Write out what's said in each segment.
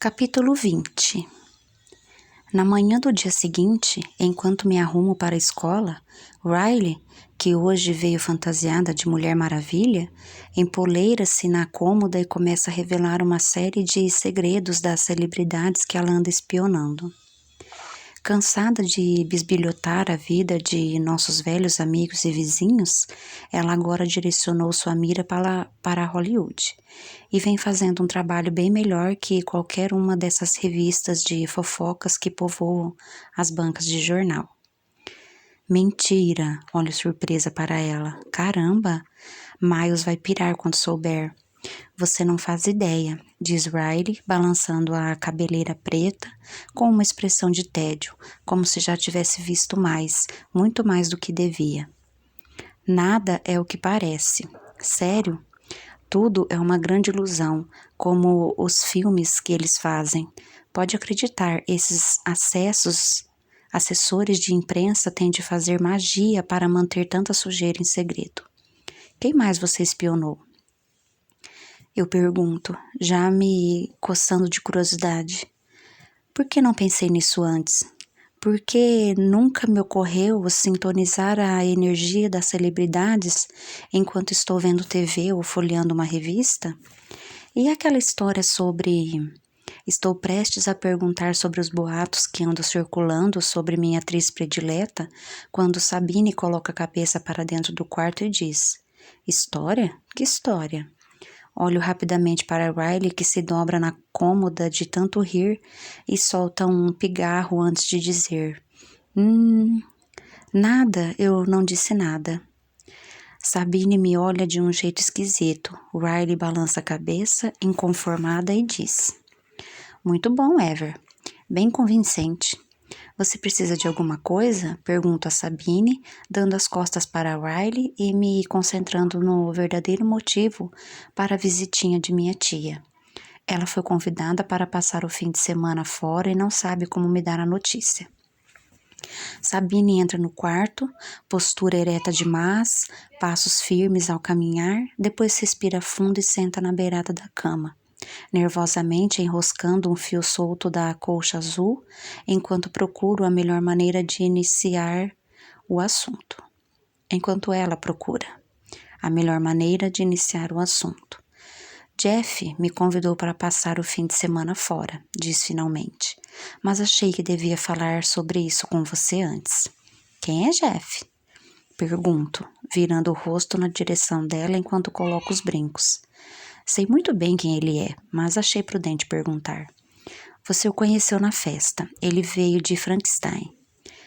Capítulo 20. Na manhã do dia seguinte, enquanto me arrumo para a escola, Riley, que hoje veio fantasiada de Mulher Maravilha, empoleira-se na cômoda e começa a revelar uma série de segredos das celebridades que ela anda espionando. Cansada de bisbilhotar a vida de nossos velhos amigos e vizinhos, ela agora direcionou sua mira para Hollywood e vem fazendo um trabalho bem melhor que qualquer uma dessas revistas de fofocas que povoam as bancas de jornal. Mentira! Olho surpresa para ela. Caramba! Miles vai pirar quando souber. Você não faz ideia, diz Riley, balançando a cabeleira preta com uma expressão de tédio, como se já tivesse visto mais, muito mais do que devia. Nada é o que parece. Sério? Tudo é uma grande ilusão, como os filmes que eles fazem. Pode acreditar, esses assessores de imprensa têm de fazer magia para manter tanta sujeira em segredo. Quem mais você espionou? Eu pergunto, já me coçando de curiosidade. Por que não pensei nisso antes? Por que nunca me ocorreu sintonizar a energia das celebridades enquanto estou vendo TV ou folheando uma revista? E aquela história sobre... Estou prestes a perguntar sobre os boatos que andam circulando sobre minha atriz predileta, quando Sabine coloca a cabeça para dentro do quarto e diz: História? Que história? Olho rapidamente para Riley, que se dobra na cômoda de tanto rir e solta um pigarro antes de dizer: Nada, eu não disse nada. Sabine me olha de um jeito esquisito. Riley balança a cabeça, inconformada, e diz: Muito bom, Ever. Bem convincente. Você precisa de alguma coisa? Pergunto a Sabine, dando as costas para Riley e me concentrando no verdadeiro motivo para a visitinha de minha tia. Ela foi convidada para passar o fim de semana fora e não sabe como me dar a notícia. Sabine entra no quarto, postura ereta demais, passos firmes ao caminhar, depois respira fundo e senta na beirada da cama, nervosamente enroscando um fio solto da colcha azul, enquanto procuro a melhor maneira de iniciar o assunto. Enquanto ela procura a melhor maneira de iniciar o assunto. Jeff me convidou para passar o fim de semana fora, diz finalmente, mas achei que devia falar sobre isso com você antes. Quem é Jeff? Pergunto, virando o rosto na direção dela enquanto coloco os brincos. Sei muito bem quem ele é, mas achei prudente perguntar. Você o conheceu na festa. Ele veio de Frankenstein.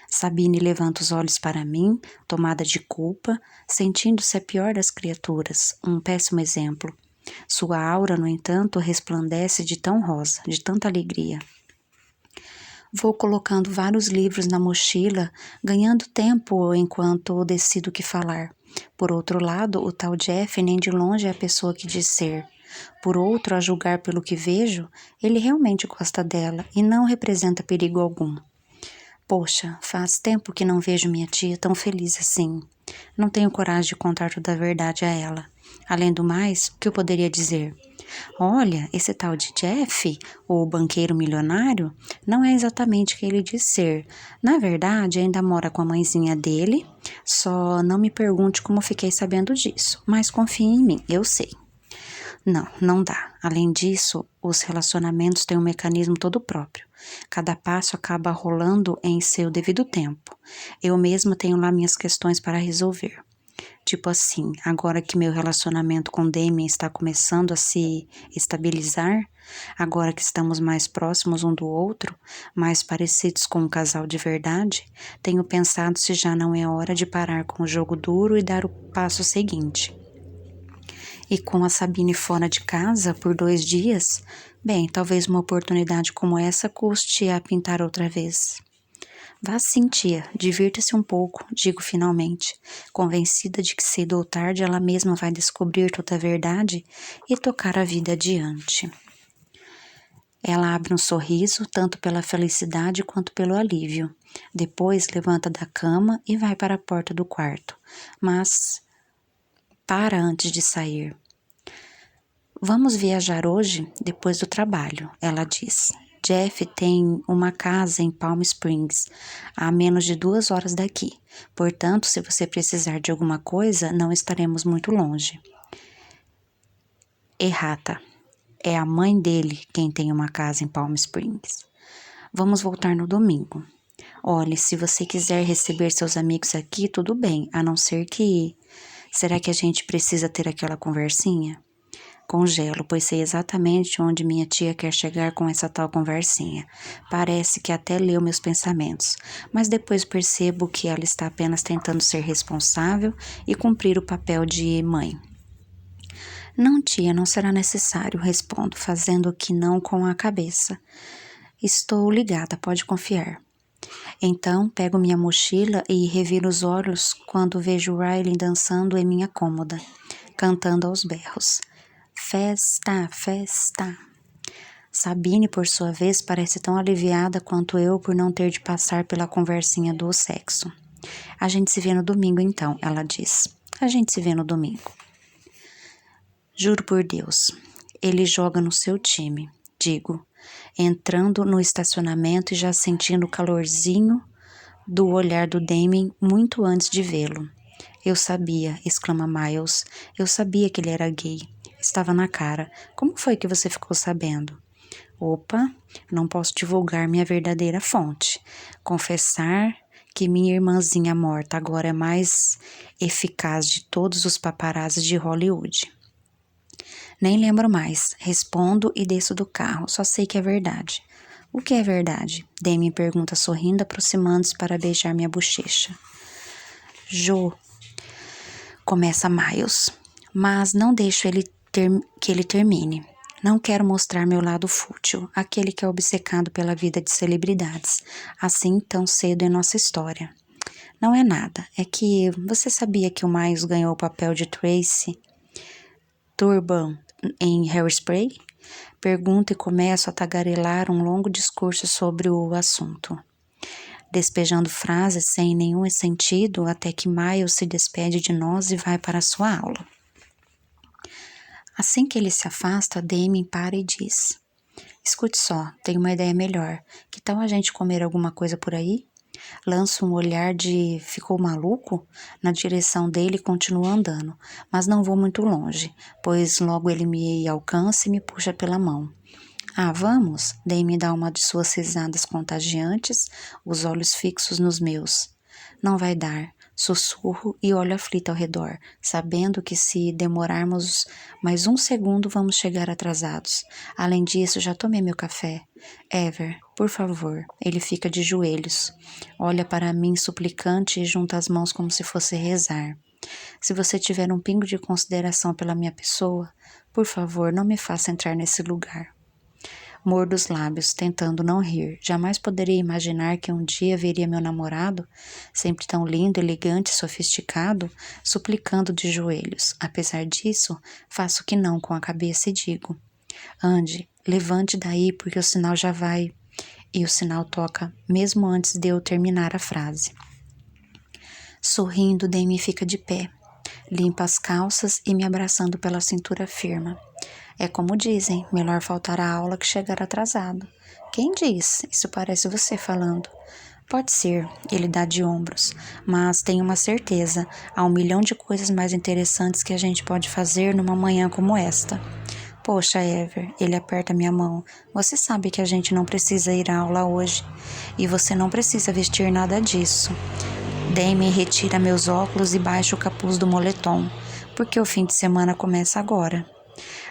Sabine levanta os olhos para mim, tomada de culpa, sentindo-se a pior das criaturas, um péssimo exemplo. Sua aura, no entanto, resplandece de tão rosa, de tanta alegria. Vou colocando vários livros na mochila, ganhando tempo enquanto decido o que falar. Por outro lado, o tal Jeff nem de longe é a pessoa que diz ser. Por outro, a julgar pelo que vejo, ele realmente gosta dela e não representa perigo algum. Poxa, faz tempo que não vejo minha tia tão feliz assim. Não tenho coragem de contar toda a verdade a ela. Além do mais, o que eu poderia dizer? Olha, esse tal de Jeff, o banqueiro milionário, não é exatamente o que ele diz ser. Na verdade, ainda mora com a mãezinha dele, só não me pergunte como fiquei sabendo disso, mas confie em mim, eu sei. Não, não dá. Além disso, os relacionamentos têm um mecanismo todo próprio. Cada passo acaba rolando em seu devido tempo. Eu mesma tenho lá minhas questões para resolver. Tipo assim, agora que meu relacionamento com Damien está começando a se estabilizar, agora que estamos mais próximos um do outro, mais parecidos com um casal de verdade, tenho pensado se já não é hora de parar com o jogo duro e dar o passo seguinte. E com a Sabine fora de casa por 2 dias, bem, talvez uma oportunidade como essa custe a pintar outra vez. Vá sim, tia, divirta-se um pouco, digo finalmente, convencida de que cedo ou tarde ela mesma vai descobrir toda a verdade e tocar a vida adiante. Ela abre um sorriso, tanto pela felicidade quanto pelo alívio. Depois levanta da cama e vai para a porta do quarto, mas para antes de sair. Vamos viajar hoje, depois do trabalho, ela diz. Jeff tem uma casa em Palm Springs, a menos de 2 horas daqui. Portanto, se você precisar de alguma coisa, não estaremos muito longe. Errata. É a mãe dele quem tem uma casa em Palm Springs. Vamos voltar no domingo. Olhe, se você quiser receber seus amigos aqui, tudo bem, a não ser que... Será que a gente precisa ter aquela conversinha? Congelo, pois sei exatamente onde minha tia quer chegar com essa tal conversinha. Parece que até leu meus pensamentos, mas depois percebo que ela está apenas tentando ser responsável e cumprir o papel de mãe. Não, tia, não será necessário, respondo, fazendo que não com a cabeça. Estou ligada, pode confiar. Então, pego minha mochila e reviro os olhos quando vejo Riley dançando em minha cômoda, cantando aos berros. Festa, festa. Sabine, por sua vez, parece tão aliviada quanto eu por não ter de passar pela conversinha do sexo. A gente se vê no domingo, então, ela diz. A gente se vê no domingo. Juro por Deus, ele joga no seu time, digo, entrando no estacionamento e já sentindo o calorzinho do olhar do Damien muito antes de vê-lo. Eu sabia, exclama Miles, eu sabia que ele era gay. Estava na cara. Como foi que você ficou sabendo? Opa, não posso divulgar minha verdadeira fonte. Confessar que minha irmãzinha morta agora é mais eficaz de todos os paparazzis de Hollywood. Nem lembro mais. Respondo e desço do carro. Só sei que é verdade. O que é verdade? Damien pergunta sorrindo, aproximando-se para beijar minha bochecha. Jo, começa Miles, mas não deixo que ele termine. Não quero mostrar meu lado fútil, aquele que é obcecado pela vida de celebridades, assim tão cedo em nossa história. Não é nada, é que você sabia que o Miles ganhou o papel de Tracy Turban em Hairspray? Pergunto e começo a tagarelar um longo discurso sobre o assunto, despejando frases sem nenhum sentido até que Miles se despede de nós e vai para a sua aula. Assim que ele se afasta, Damien para e diz: Escute só, tenho uma ideia melhor. Que tal a gente comer alguma coisa por aí? Lanço um olhar de ficou maluco na direção dele e continuo andando, mas não vou muito longe, pois logo ele me alcança e me puxa pela mão. Ah, vamos? Damien dá uma de suas risadas contagiantes, os olhos fixos nos meus. Não vai dar. Sussurro e olho aflita ao redor, sabendo que se demorarmos mais um segundo vamos chegar atrasados. Além disso, já tomei meu café. Ever, por favor. Ele fica de joelhos. Olha para mim suplicante e junta as mãos como se fosse rezar. Se você tiver um pingo de consideração pela minha pessoa, por favor, não me faça entrar nesse lugar. Mordo os lábios, tentando não rir. Jamais poderia imaginar que um dia veria meu namorado, sempre tão lindo, elegante e sofisticado, suplicando de joelhos. Apesar disso, faço que não com a cabeça e digo: Ande, levante daí porque o sinal já vai. E o sinal toca, mesmo antes de eu terminar a frase. Sorrindo, Damien fica de pé. Limpa as calças e me abraçando pela cintura firma. É como dizem, melhor faltar à aula que chegar atrasado. Quem diz? Isso parece você falando. Pode ser, ele dá de ombros, mas tenho uma certeza, há 1 milhão de coisas mais interessantes que a gente pode fazer numa manhã como esta. Poxa, Ever, ele aperta minha mão. Você sabe que a gente não precisa ir à aula hoje. E você não precisa vestir nada disso. Damien retira meus óculos e baixa o capuz do moletom, porque o fim de semana começa agora.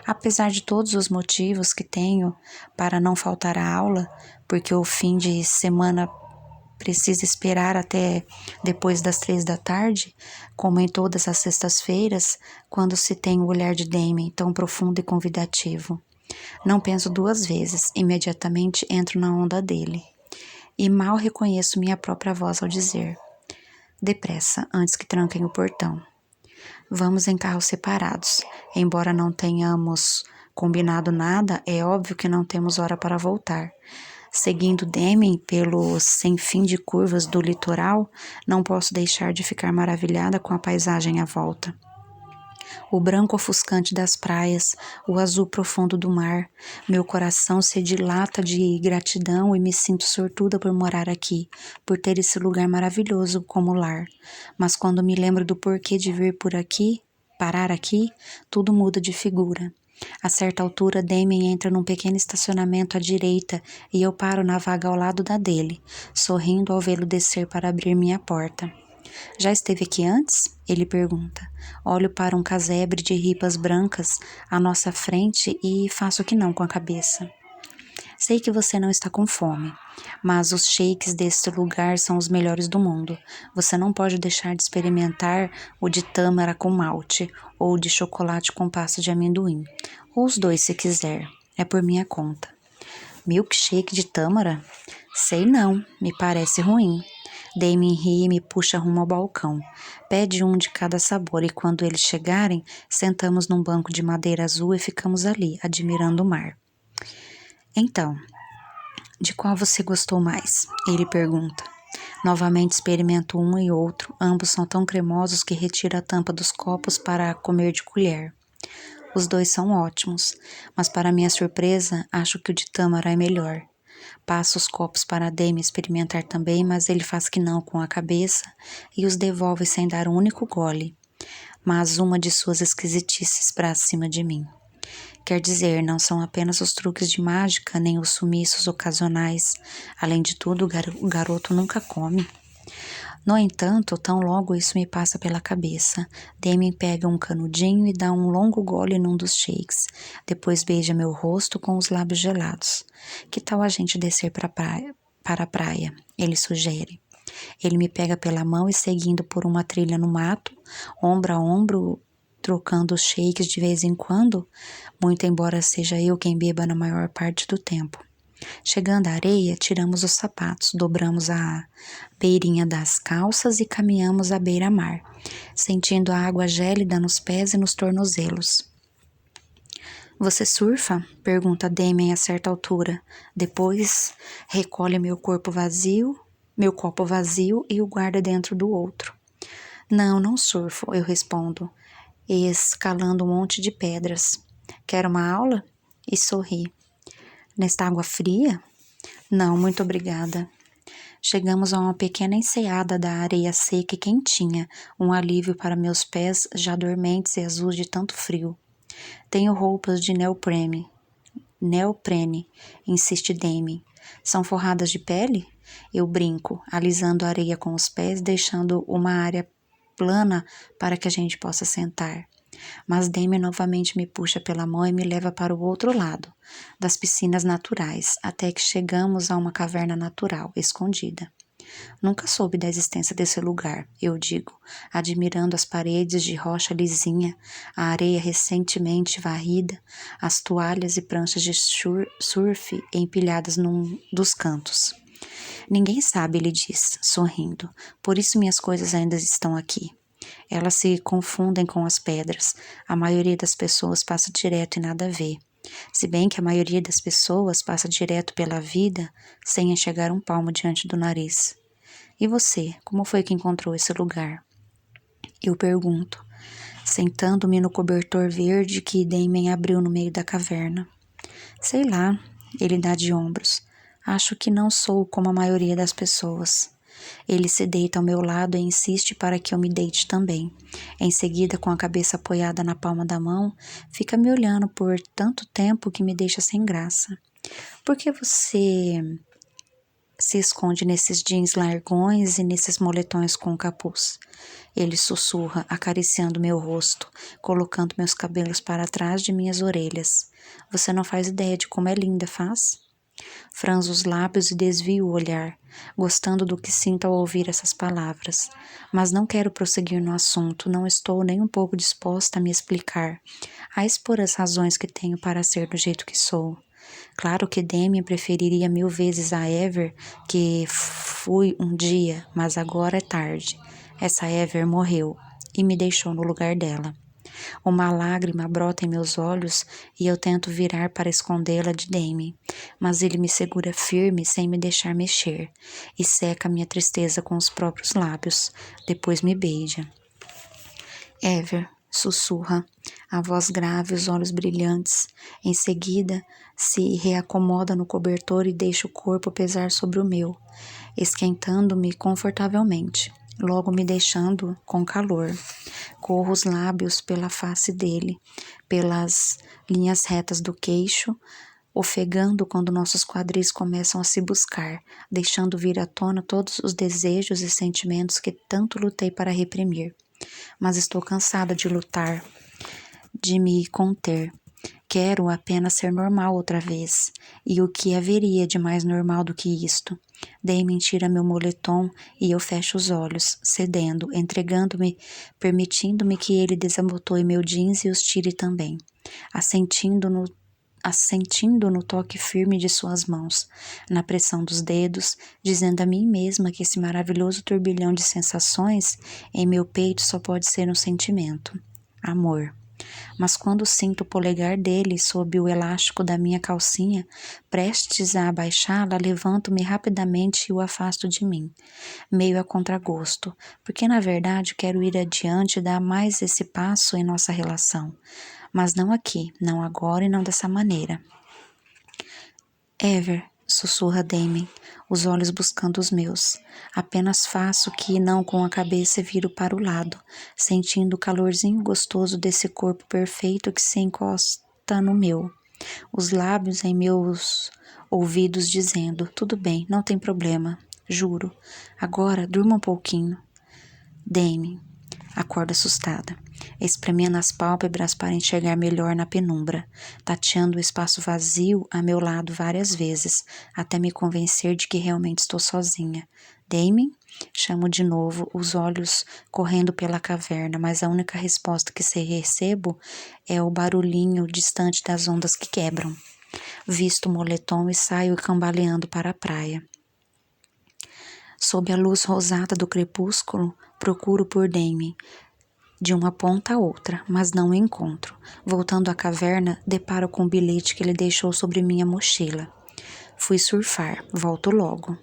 Apesar de todos os motivos que tenho para não faltar à aula, porque o fim de semana precisa esperar até depois das 3 da tarde, como em todas as sextas-feiras, quando se tem o olhar de Damien tão profundo e convidativo. Não penso 2 vezes, imediatamente entro na onda dele. E mal reconheço minha própria voz ao dizer: depressa, antes que tranquem o portão. Vamos em carros separados. Embora não tenhamos combinado nada, é óbvio que não temos hora para voltar. Seguindo Damien pelo sem fim de curvas do litoral, não posso deixar de ficar maravilhada com a paisagem à volta. O branco ofuscante das praias, o azul profundo do mar. Meu coração se dilata de gratidão e me sinto sortuda por morar aqui, por ter esse lugar maravilhoso como lar. Mas quando me lembro do porquê de vir por aqui, parar aqui, tudo muda de figura. A certa altura, Damien entra num pequeno estacionamento à direita e eu paro na vaga ao lado da dele, sorrindo ao vê-lo descer para abrir minha porta. Já esteve aqui antes? Ele pergunta. Olho para um casebre de ripas brancas à nossa frente e faço que não com a cabeça. Sei que você não está com fome, mas os shakes deste lugar são os melhores do mundo. Você não pode deixar de experimentar o de tâmara com malte ou de chocolate com pasta de amendoim. Ou os dois se quiser. É por minha conta. Milkshake de tâmara? Sei não, me parece ruim. Damien ri e me puxa rumo ao balcão. Pede um de cada sabor e quando eles chegarem, sentamos num banco de madeira azul e ficamos ali, admirando o mar. Então, de qual você gostou mais? Ele pergunta. Novamente experimento um e outro. Ambos são tão cremosos que retiro a tampa dos copos para comer de colher. Os dois são ótimos, mas para minha surpresa, acho que o de tâmara é melhor. Passo os copos para Damien experimentar também, mas ele faz que não com a cabeça e os devolve sem dar um único gole. Mas uma de suas esquisitices para cima de mim. Quer dizer, não são apenas os truques de mágica, nem os sumiços ocasionais. Além de tudo, o garoto nunca come. No entanto, tão logo isso me passa pela cabeça. Damien pega um canudinho e dá um longo gole num dos shakes. Depois beija meu rosto com os lábios gelados. Que tal a gente descer para a praia? Ele sugere. Ele me pega pela mão e seguindo por uma trilha no mato, ombro a ombro, trocando os shakes de vez em quando, muito embora seja eu quem beba na maior parte do tempo. Chegando à areia, tiramos os sapatos, dobramos a beirinha das calças e caminhamos à beira-mar, sentindo a água gélida nos pés e nos tornozelos. Você surfa? Pergunta Damien a certa altura. Depois recolhe meu copo vazio e o guarda dentro do outro. Não surfo, eu respondo, escalando um monte de pedras. Quer uma aula? E sorri. Nesta água fria? Não, muito obrigada. Chegamos a uma pequena enseada da areia seca e quentinha, um alívio para meus pés já dormentes e azuis de tanto frio. Tenho roupas de neoprene, insiste Damien. São forradas de pele? Eu brinco, alisando a areia com os pés, deixando uma área plana para que a gente possa sentar. Mas Damien novamente me puxa pela mão e me leva para o outro lado, das piscinas naturais, até que chegamos a uma caverna natural, escondida. Nunca soube da existência desse lugar, eu digo, admirando as paredes de rocha lisinha, a areia recentemente varrida, as toalhas e pranchas de surf empilhadas num dos cantos. Ninguém sabe, ele diz, sorrindo, por isso minhas coisas ainda estão aqui. Elas se confundem com as pedras. A maioria das pessoas passa direto e nada vê. Se bem que a maioria das pessoas passa direto pela vida sem enxergar um palmo diante do nariz. E você, como foi que encontrou esse lugar? Eu pergunto, sentando-me no cobertor verde que Damien abriu no meio da caverna. Sei lá, ele dá de ombros. Acho que não sou como a maioria das pessoas. Ele se deita ao meu lado e insiste para que eu me deite também. Em seguida, com a cabeça apoiada na palma da mão, fica me olhando por tanto tempo que me deixa sem graça. Por que você se esconde nesses jeans largões e nesses moletões com capuz? Ele sussurra, acariciando meu rosto, colocando meus cabelos para trás de minhas orelhas. Você não faz ideia de como é linda, faz? Franzo os lábios e desvio o olhar, gostando do que sinto ao ouvir essas palavras. Mas não quero prosseguir no assunto, não estou nem um pouco disposta a me explicar, a expor as razões que tenho para ser do jeito que sou. Claro que Damien preferiria 1000 vezes a Ever que fui um dia, mas agora é tarde. Essa Ever morreu e me deixou no lugar dela. Uma lágrima brota em meus olhos e eu tento virar para escondê-la de Damien, mas ele me segura firme sem me deixar mexer e seca minha tristeza com os próprios lábios. Depois me beija. Ever, sussurra, a voz grave, os olhos brilhantes. Em seguida, se reacomoda no cobertor e deixa o corpo pesar sobre o meu, esquentando-me confortavelmente, logo me deixando com calor. Corro os lábios pela face dele, pelas linhas retas do queixo, ofegando quando nossos quadris começam a se buscar, deixando vir à tona todos os desejos e sentimentos que tanto lutei para reprimir. Mas estou cansada de lutar, de me conter. Quero apenas ser normal outra vez. E o que haveria de mais normal do que isto? Damien tira meu moletom e eu fecho os olhos, cedendo, entregando-me, permitindo-me que ele desabotoe meu jeans e os tire também, assentindo no toque firme de suas mãos, na pressão dos dedos, dizendo a mim mesma que esse maravilhoso turbilhão de sensações em meu peito só pode ser um sentimento: amor. Mas quando sinto o polegar dele sob o elástico da minha calcinha, prestes a abaixá-la, levanto-me rapidamente e o afasto de mim, meio a contragosto, porque na verdade quero ir adiante e dar mais esse passo em nossa relação. Mas não aqui, não agora e não dessa maneira. Ever, sussurra Damien, os olhos buscando os meus. Apenas faço que não com a cabeça e viro para o lado, sentindo o calorzinho gostoso desse corpo perfeito que se encosta no meu. Os lábios em meus ouvidos dizendo: tudo bem, não tem problema, juro. Agora durma um pouquinho. Damien. Acordo assustada, espremendo as pálpebras para enxergar melhor na penumbra, tateando o espaço vazio a meu lado várias vezes, até me convencer de que realmente estou sozinha. Damien? Chamo de novo, os olhos correndo pela caverna, mas a única resposta que recebo é o barulhinho distante das ondas que quebram. Visto o moletom e saio cambaleando para a praia. Sob a luz rosada do crepúsculo, procuro por Damien, de uma ponta a outra, mas não o encontro. Voltando à caverna, deparo com o bilhete que ele deixou sobre minha mochila. Fui surfar, volto logo.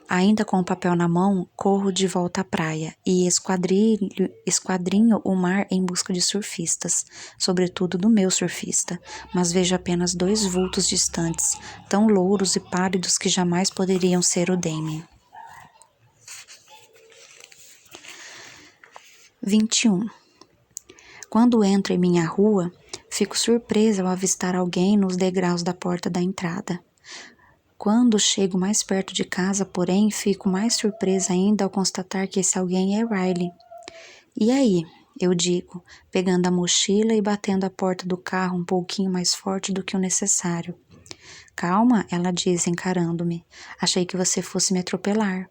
Ainda com o papel na mão, corro de volta à praia e esquadrinho o mar em busca de surfistas, sobretudo do meu surfista, mas vejo apenas 2 vultos distantes, tão louros e pálidos que jamais poderiam ser o Damien. 21. Quando entro em minha rua, fico surpresa ao avistar alguém nos degraus da porta da entrada. Quando chego mais perto de casa, porém, fico mais surpresa ainda ao constatar que esse alguém é Riley. E aí? Eu digo, pegando a mochila e batendo a porta do carro um pouquinho mais forte do que o necessário. Calma, ela diz, encarando-me. Achei que você fosse me atropelar.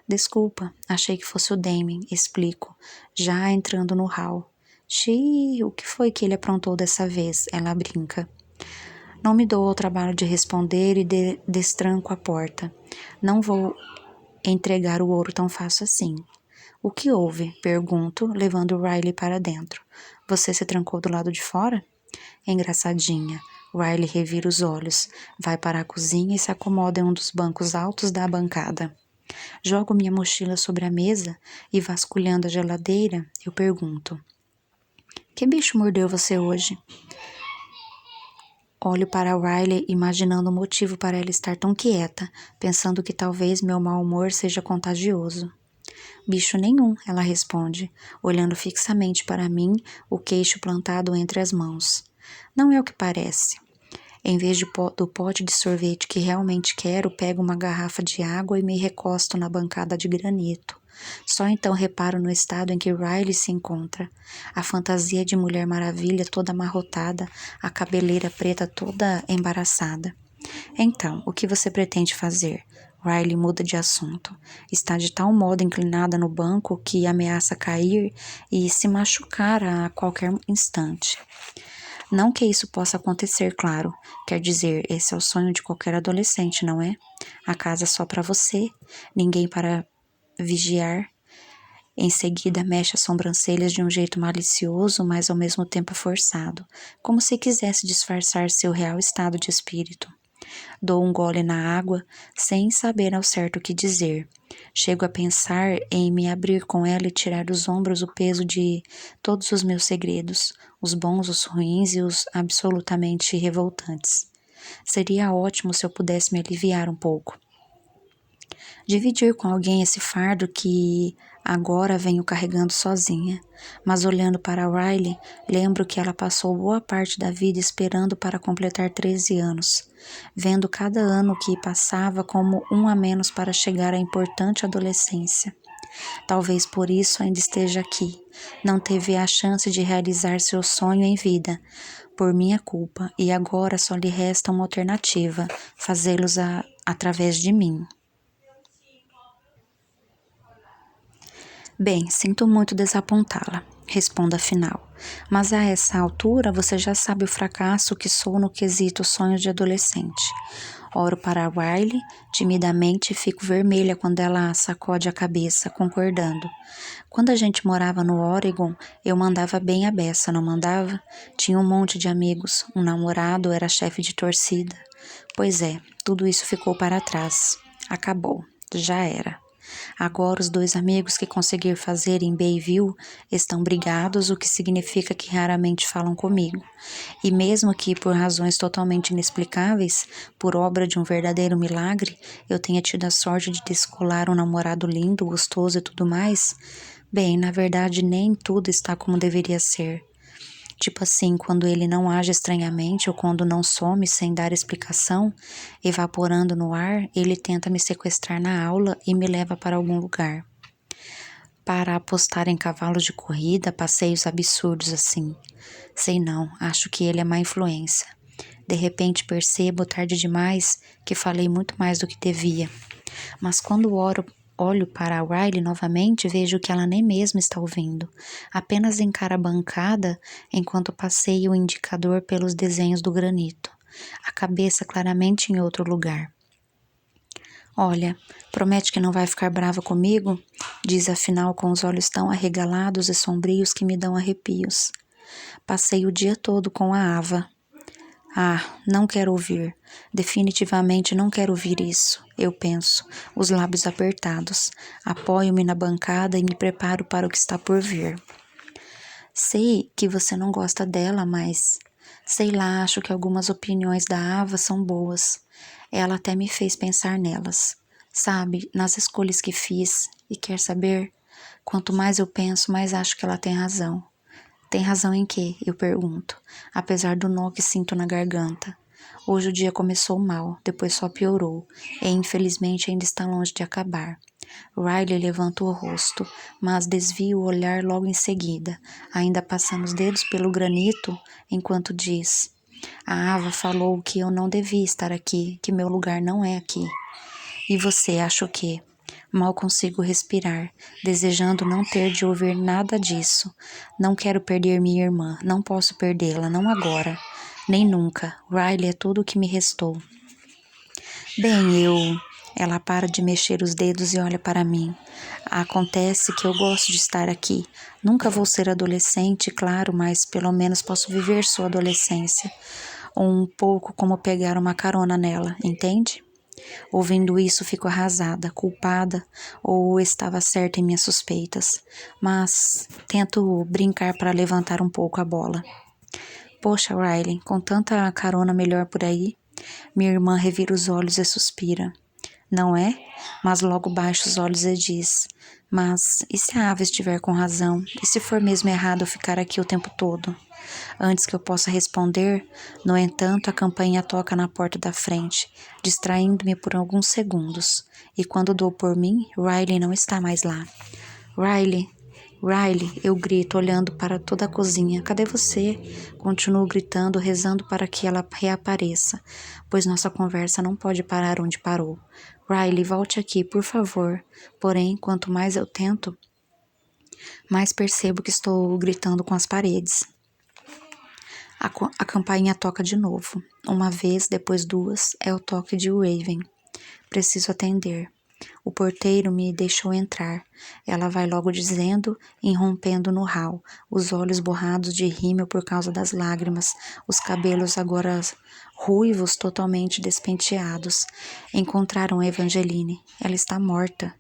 Desculpa, achei que fosse o Damien, explico, já entrando no hall. Xiii, o que foi que ele aprontou dessa vez? Ela brinca. Não me dou ao trabalho de responder e destranco a porta. Não vou entregar o ouro tão fácil assim. O que houve? Pergunto, levando Riley para dentro. Você se trancou do lado de fora? Engraçadinha. Riley revira os olhos, vai para a cozinha e se acomoda em um dos bancos altos da bancada. Jogo minha mochila sobre a mesa e, vasculhando a geladeira, eu pergunto: que bicho mordeu você hoje? Olho para Riley, imaginando o motivo para ela estar tão quieta, pensando que talvez meu mau humor seja contagioso. Bicho nenhum, ela responde, olhando fixamente para mim, o queixo plantado entre as mãos. Não é o que parece. Em vez do pote de sorvete que realmente quero, pego uma garrafa de água e me recosto na bancada de granito. Só então reparo no estado em que Riley se encontra. A fantasia de Mulher Maravilha toda amarrotada, a cabeleira preta toda embaraçada. Então, o que você pretende fazer? Riley muda de assunto. Está de tal modo inclinada no banco que ameaça cair e se machucar a qualquer instante. Não que isso possa acontecer, claro. Quer dizer, esse é o sonho de qualquer adolescente, não é? A casa só para você, ninguém para vigiar. Em seguida, mexe as sobrancelhas de um jeito malicioso, mas ao mesmo tempo forçado, como se quisesse disfarçar seu real estado de espírito. Dou um gole na água, sem saber ao certo o que dizer. Chego a pensar em me abrir com ela e tirar dos ombros o peso de todos os meus segredos, os bons, os ruins e os absolutamente revoltantes. Seria ótimo se eu pudesse me aliviar um pouco. Dividir com alguém esse fardo que agora venho carregando sozinha. Mas olhando para Riley, lembro que ela passou boa parte da vida esperando para completar 13 anos, vendo cada ano que passava como um a menos para chegar à importante adolescência. Talvez por isso ainda esteja aqui. Não teve a chance de realizar seu sonho em vida, por minha culpa, e agora só lhe resta uma alternativa, fazê-los através de mim. Bem, sinto muito desapontá-la, respondo afinal, mas a essa altura você já sabe o fracasso que sou no quesito sonhos de adolescente. Oro para Riley, timidamente fico vermelha quando ela sacode a cabeça, concordando. Quando a gente morava no Oregon, eu mandava bem a beça, não mandava? Tinha um monte de amigos, um namorado, era chefe de torcida. Pois é, tudo isso ficou para trás. Acabou, já era. Agora os dois amigos que conseguir fazer em Bayview estão brigados, o que significa que raramente falam comigo. E mesmo que por razões totalmente inexplicáveis, por obra de um verdadeiro milagre, eu tenha tido a sorte de descolar um namorado lindo, gostoso e tudo mais, bem, na verdade nem tudo está como deveria ser. Tipo assim, quando ele não age estranhamente ou quando não some sem dar explicação, evaporando no ar, ele tenta me sequestrar na aula e me leva para algum lugar. Para apostar em cavalos de corrida, passeios absurdos assim. Sei não, acho que ele é má influência. De repente percebo, tarde demais, que falei muito mais do que devia. Mas quando olho para a Riley novamente, vejo que ela nem mesmo está ouvindo. Apenas encara a bancada enquanto passeio o indicador pelos desenhos do granito. A cabeça claramente em outro lugar. Olha, promete que não vai ficar brava comigo? Diz afinal com os olhos tão arregalados e sombrios que me dão arrepios. Passei o dia todo com a Ava. Ah, não quero ouvir. Definitivamente não quero ouvir isso. Eu penso, os lábios apertados. Apoio-me na bancada e me preparo para o que está por vir. Sei que você não gosta dela, mas... sei lá, acho que algumas opiniões da Ava são boas. Ela até me fez pensar nelas. Sabe, nas escolhas que fiz. E quer saber? Quanto mais eu penso, mais acho que ela tem razão. Tem razão em quê? Eu pergunto, apesar do nó que sinto na garganta. Hoje o dia começou mal, depois só piorou, e infelizmente ainda está longe de acabar. Riley levanta o rosto, mas desvia o olhar logo em seguida, ainda passando os dedos pelo granito, enquanto diz: a Ava falou que eu não devia estar aqui, que meu lugar não é aqui. E você acha o quê? Mal consigo respirar, desejando não ter de ouvir nada disso. Não quero perder minha irmã, não posso perdê-la, não agora, nem nunca. Riley é tudo o que me restou. Bem, Ela para de mexer os dedos e olha para mim. Acontece que eu gosto de estar aqui. Nunca vou ser adolescente, claro, mas pelo menos posso viver sua adolescência. Um pouco como pegar uma carona nela, entende? Ouvindo isso, fico arrasada, culpada, ou estava certa em minhas suspeitas, mas tento brincar para levantar um pouco a bola. Poxa, Riley, com tanta carona melhor por aí? Minha irmã revira os olhos e suspira. Não é? Mas logo baixa os olhos e diz: mas e se a Ava estiver com razão? E se for mesmo errado eu ficar aqui o tempo todo? Antes que eu possa responder, no entanto, a campainha toca na porta da frente, distraindo-me por alguns segundos. E quando dou por mim, Riley não está mais lá. Riley, Riley, eu grito, olhando para toda a cozinha. Cadê você? Continuo gritando, rezando para que ela reapareça, pois nossa conversa não pode parar onde parou. Riley, volte aqui, por favor. Porém, quanto mais eu tento, mais percebo que estou gritando com as paredes. A campainha toca de novo. Uma vez, depois duas, é o toque de Raven. Preciso atender. O porteiro me deixou entrar. Ela vai logo dizendo, irrompendo no hall, os olhos borrados de rímel por causa das lágrimas, os cabelos agora ruivos, totalmente despenteados. Encontraram a Evangeline. Ela está morta.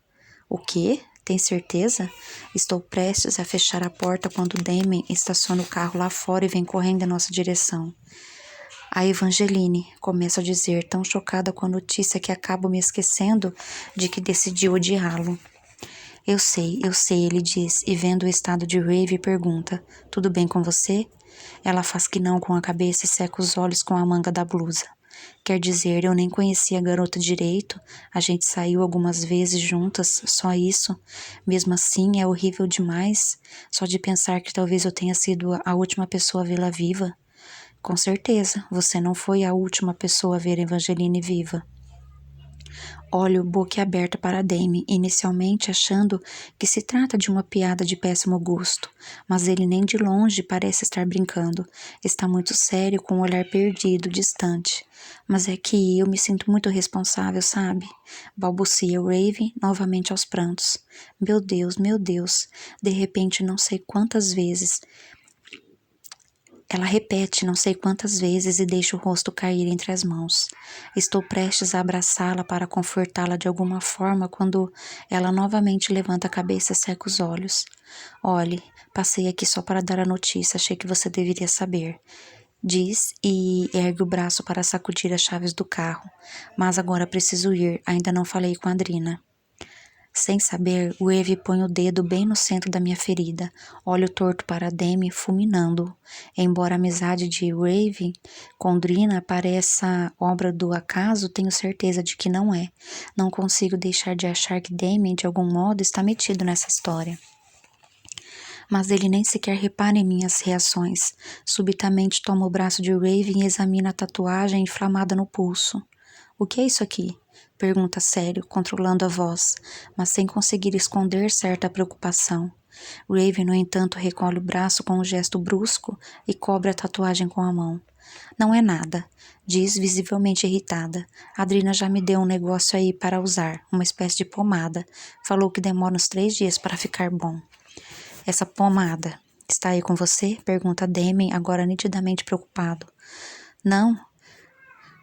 O quê? Tem certeza? Estou prestes a fechar a porta quando Damien estaciona o carro lá fora e vem correndo em nossa direção. A Evangeline, começo a dizer, tão chocada com a notícia que acabo me esquecendo de que decidiu odiá-lo. Eu sei, ele diz, e vendo o estado de Rave, pergunta, tudo bem com você? Ela faz que não com a cabeça e seca os olhos com a manga da blusa. Quer dizer, eu nem conhecia a garota direito, a gente saiu algumas vezes juntas, só isso. Mesmo assim, é horrível demais, só de pensar que talvez eu tenha sido a última pessoa a vê-la viva. Com certeza, você não foi a última pessoa a ver Evangeline viva. Olho boquiaberta para Damien, inicialmente achando que se trata de uma piada de péssimo gosto, mas ele nem de longe parece estar brincando. Está muito sério, com um olhar perdido, distante. Mas é que eu me sinto muito responsável, sabe? Balbucia Rave, novamente aos prantos. Meu Deus, de repente não sei quantas vezes... Ela repete não sei quantas vezes e deixa o rosto cair entre as mãos. Estou prestes a abraçá-la para confortá-la de alguma forma quando ela novamente levanta a cabeça e seca os olhos. Olhe, passei aqui só para dar a notícia, achei que você deveria saber. Diz e ergue o braço para sacudir as chaves do carro. Mas agora preciso ir, ainda não falei com a Adrina. Sem saber, o Eve põe o dedo bem no centro da minha ferida. Olho torto para Demi, fulminando. Embora a amizade de Rave com Drina pareça obra do acaso, tenho certeza de que não é. Não consigo deixar de achar que Demi, de algum modo, está metido nessa história. Mas ele nem sequer repara em minhas reações. Subitamente toma o braço de Raven e examina a tatuagem inflamada no pulso. O que é isso aqui? Pergunta sério, controlando a voz, mas sem conseguir esconder certa preocupação. Raven, no entanto, recolhe o braço com um gesto brusco e cobre a tatuagem com a mão. Não é nada, diz visivelmente irritada. A Adrina já me deu um negócio aí para usar, uma espécie de pomada. Falou que demora uns 3 dias para ficar bom. Essa pomada está aí com você? Pergunta Damien, agora nitidamente preocupado. Não.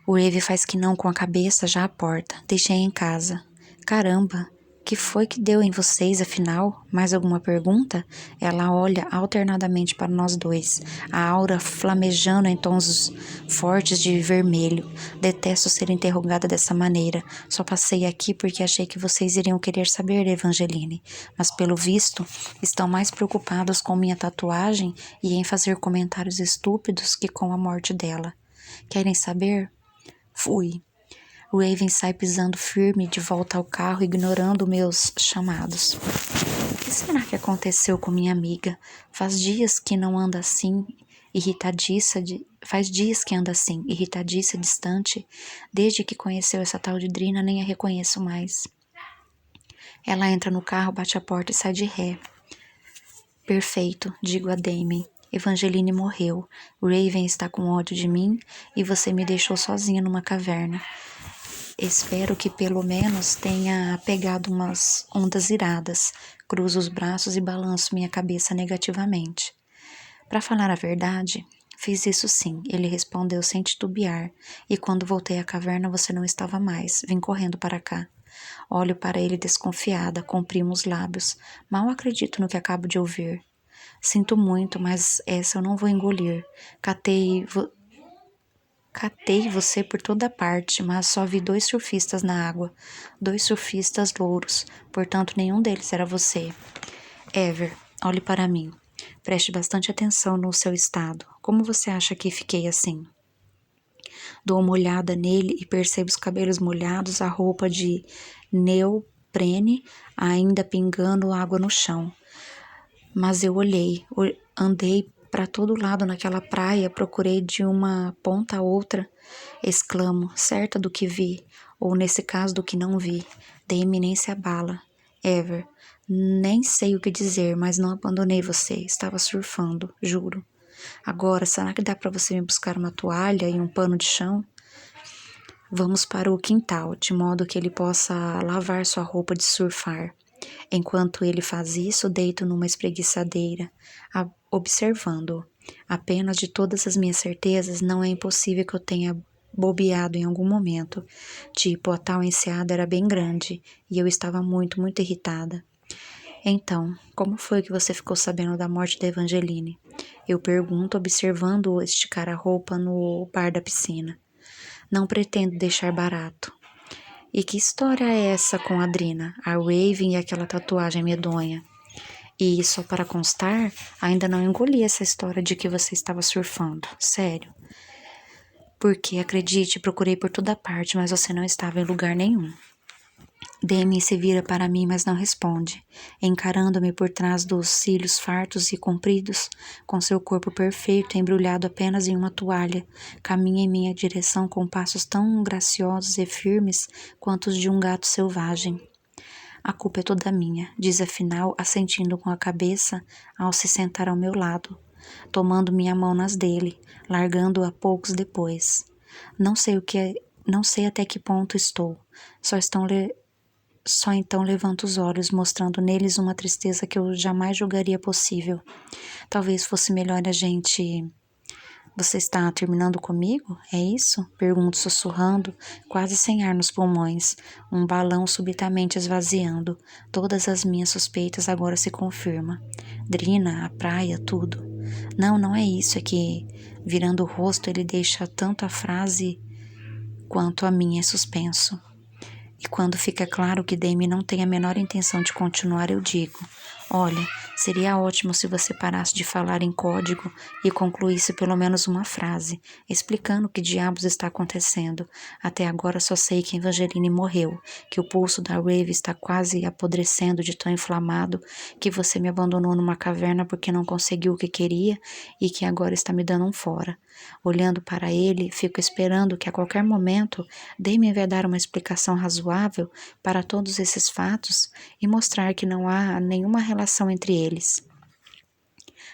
O Eve faz que não com a cabeça já à porta. Deixei em casa. Caramba, que foi que deu em vocês, afinal? Mais alguma pergunta? Ela olha alternadamente para nós dois, a aura flamejando em tons fortes de vermelho. Detesto ser interrogada dessa maneira. Só passei aqui porque achei que vocês iriam querer saber, Evangeline. Mas, pelo visto, estão mais preocupados com minha tatuagem e em fazer comentários estúpidos que com a morte dela. Querem saber? Fui. Raven sai pisando firme de volta ao carro, ignorando meus chamados. O que será que aconteceu com minha amiga? Faz dias que anda assim, irritadiça, distante. Desde que conheceu essa tal de Drina, nem a reconheço mais. Ela entra no carro, bate a porta e sai de ré. Perfeito, digo a Damien. Evangeline morreu. Raven está com ódio de mim e você me deixou sozinha numa caverna. Espero que pelo menos tenha pegado umas ondas iradas. Cruzo os braços e balanço minha cabeça negativamente. Para falar a verdade, fiz isso sim, ele respondeu sem titubear. E quando voltei à caverna você não estava mais. Vim correndo para cá. Olho para ele desconfiada, comprimo os lábios. Mal acredito no que acabo de ouvir. Sinto muito, mas essa eu não vou engolir. Catei você por toda parte, mas só vi 2 surfistas na água. 2 surfistas louros, portanto nenhum deles era você. Ever, olhe para mim. Preste bastante atenção no seu estado. Como você acha que fiquei assim? Dou uma olhada nele e percebo os cabelos molhados, a roupa de neoprene ainda pingando água no chão. Mas eu andei para todo lado naquela praia, procurei de uma ponta a outra, exclamo, certa do que vi, ou nesse caso do que não vi. Damien nem se abala. Ever, nem sei o que dizer, mas não abandonei você, estava surfando, juro. Agora, será que dá para você me buscar uma toalha e um pano de chão? Vamos para o quintal, de modo que ele possa lavar sua roupa de surfar. Enquanto ele faz isso, deito numa espreguiçadeira, observando-o. Apenas de todas as minhas certezas, não é impossível que eu tenha bobeado em algum momento. Tipo, a tal enseada era bem grande e eu estava muito, muito irritada. Então, como foi que você ficou sabendo da morte da Evangeline? Eu pergunto, observando-o esticar a roupa no bar da piscina. Não pretendo deixar barato. E que história é essa com a Drina, a Raven e aquela tatuagem medonha? E só para constar, ainda não engoli essa história de que você estava surfando. Sério. Porque, acredite, procurei por toda parte, mas você não estava em lugar nenhum. Demi se vira para mim, mas não responde, encarando-me por trás dos cílios fartos e compridos, com seu corpo perfeito embrulhado apenas em uma toalha, caminha em minha direção com passos tão graciosos e firmes quanto os de um gato selvagem. A culpa é toda minha, diz afinal, assentindo com a cabeça ao se sentar ao meu lado, tomando minha mão nas dele, largando-a poucos depois. Não sei não sei até que ponto estou. Só então levanto os olhos, mostrando neles uma tristeza que eu jamais julgaria possível. Talvez fosse melhor a gente... Você está terminando comigo? É isso? Pergunto sussurrando, quase sem ar nos pulmões, um balão subitamente esvaziando. Todas as minhas suspeitas agora se confirmam. Drina, a praia, tudo. Não, não é isso, é que, virando o rosto, ele deixa tanto a frase quanto a minha em suspenso. E quando fica claro que Demi não tem a menor intenção de continuar, eu digo: olha, seria ótimo se você parasse de falar em código e concluísse pelo menos uma frase, explicando o que diabos está acontecendo. Até agora só sei que Evangeline morreu, que o pulso da Rave está quase apodrecendo de tão inflamado, que você me abandonou numa caverna porque não conseguiu o que queria e que agora está me dando um fora. Olhando para ele, fico esperando que a qualquer momento Demi vai dar uma explicação razoável para todos esses fatos e mostrar que não há nenhuma relação entre eles.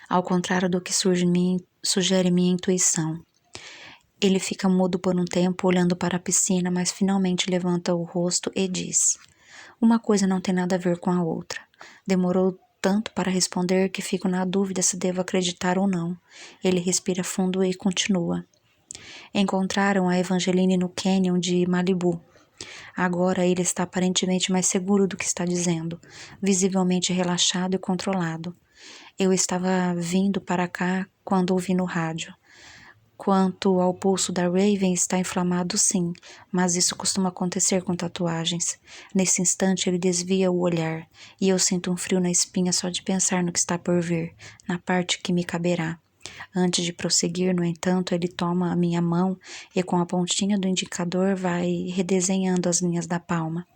Ao contrário do que sugere minha intuição. Ele fica mudo por um tempo, olhando para a piscina, mas finalmente levanta o rosto e diz: uma coisa não tem nada a ver com a outra. Demorou tanto para responder que fico na dúvida se devo acreditar ou não. Ele respira fundo e continua. Encontraram a Evangeline no cânion de Malibu. Agora ele está aparentemente mais seguro do que está dizendo, visivelmente relaxado e controlado. Eu estava vindo para cá quando ouvi no rádio. Quanto ao pulso da Raven, está inflamado sim, mas isso costuma acontecer com tatuagens. Nesse instante ele desvia o olhar, e eu sinto um frio na espinha só de pensar no que está por vir, na parte que me caberá. Antes de prosseguir, no entanto, ele toma a minha mão e com a pontinha do indicador vai redesenhando as linhas da palma.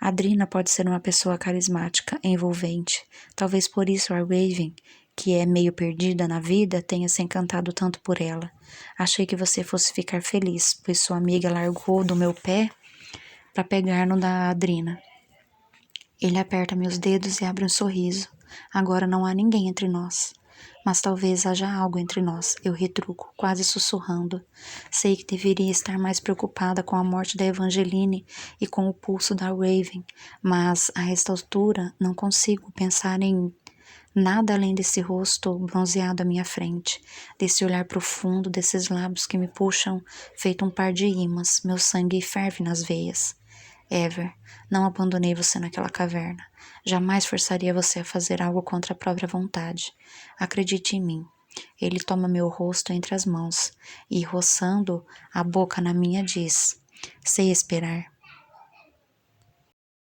A Drina pode ser uma pessoa carismática, envolvente. Talvez por isso a Raven, que é meio perdida na vida, tenha se encantado tanto por ela. Achei que você fosse ficar feliz, pois sua amiga largou do meu pé para pegar no da Drina. Ele aperta meus dedos e abre um sorriso. Agora não há ninguém entre nós. Mas talvez haja algo entre nós, eu retruco, quase sussurrando. Sei que deveria estar mais preocupada com a morte da Evangeline e com o pulso da Raven, mas a esta altura não consigo pensar em nada além desse rosto bronzeado à minha frente, desse olhar profundo, desses lábios que me puxam feito um par de ímãs, meu sangue ferve nas veias. Ever, não abandonei você naquela caverna. Jamais forçaria você a fazer algo contra a própria vontade. Acredite em mim. Ele toma meu rosto entre as mãos e, roçando a boca na minha, diz: sei esperar.